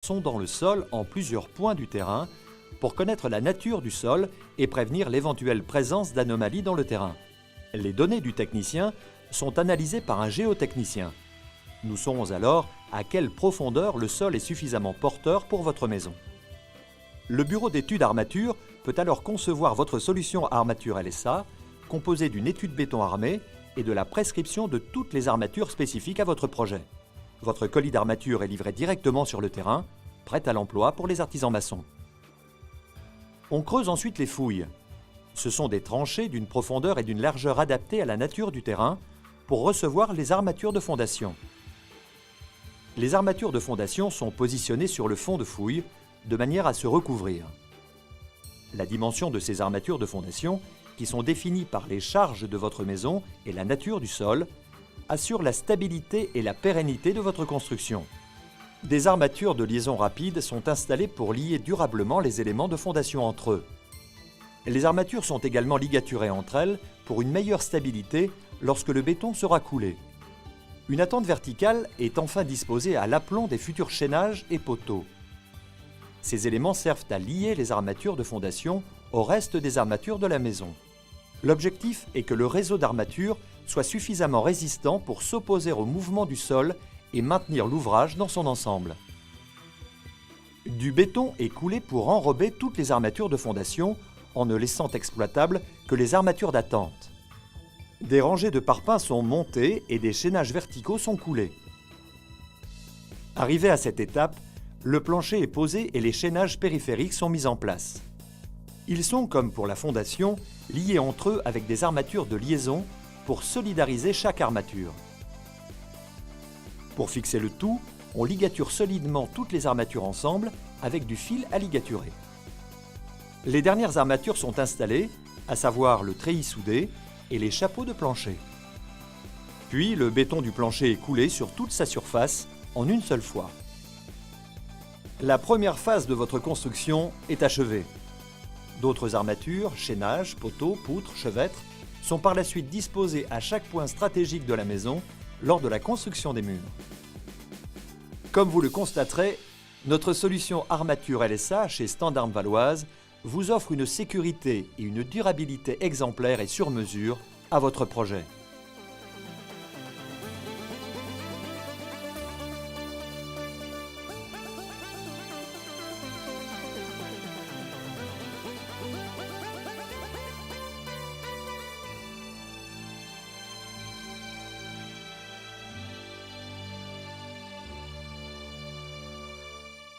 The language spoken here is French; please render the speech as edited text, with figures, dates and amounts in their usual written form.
sondant le sol en plusieurs points du terrain pour connaître la nature du sol et prévenir l'éventuelle présence d'anomalies dans le terrain. Les données du technicien sont analysées par un géotechnicien. Nous saurons alors à quelle profondeur le sol est suffisamment porteur pour votre maison. Le bureau d'études armature peut alors concevoir votre solution armature LSA, composée d'une étude béton armé et de la prescription de toutes les armatures spécifiques à votre projet. Votre colis d'armature est livré directement sur le terrain, prêt à l'emploi pour les artisans maçons. On creuse ensuite les fouilles. Ce sont des tranchées d'une profondeur et d'une largeur adaptées à la nature du terrain pour recevoir les armatures de fondation. Les armatures de fondation sont positionnées sur le fond de fouille de manière à se recouvrir. La dimension de ces armatures de fondation, qui sont définies par les charges de votre maison et la nature du sol, assure la stabilité et la pérennité de votre construction. Des armatures de liaison rapide sont installées pour lier durablement les éléments de fondation entre eux. Les armatures sont également ligaturées entre elles pour une meilleure stabilité lorsque le béton sera coulé. Une attente verticale est enfin disposée à l'aplomb des futurs chaînages et poteaux. Ces éléments servent à lier les armatures de fondation au reste des armatures de la maison. L'objectif est que le réseau d'armatures soit suffisamment résistant pour s'opposer au mouvement du sol et maintenir l'ouvrage dans son ensemble. Du béton est coulé pour enrober toutes les armatures de fondation en ne laissant exploitables que les armatures d'attente. Des rangées de parpaings sont montées et des chaînages verticaux sont coulés. Arrivé à cette étape, le plancher est posé et les chaînages périphériques sont mis en place. Ils sont, comme pour la fondation, liés entre eux avec des armatures de liaison pour solidariser chaque armature. Pour fixer le tout, on ligature solidement toutes les armatures ensemble avec du fil à ligaturer. Les dernières armatures sont installées, à savoir le treillis soudé et les chapeaux de plancher. Puis le béton du plancher est coulé sur toute sa surface en une seule fois. La première phase de votre construction est achevée. D'autres armatures, chaînages, poteaux, poutres, chevêtres sont par la suite disposées à chaque point stratégique de la maison lors de la construction des murs. Comme vous le constaterez, notre solution armature LSA chez Standarm Valoise vous offre une sécurité et une durabilité exemplaires et sur mesure à votre projet.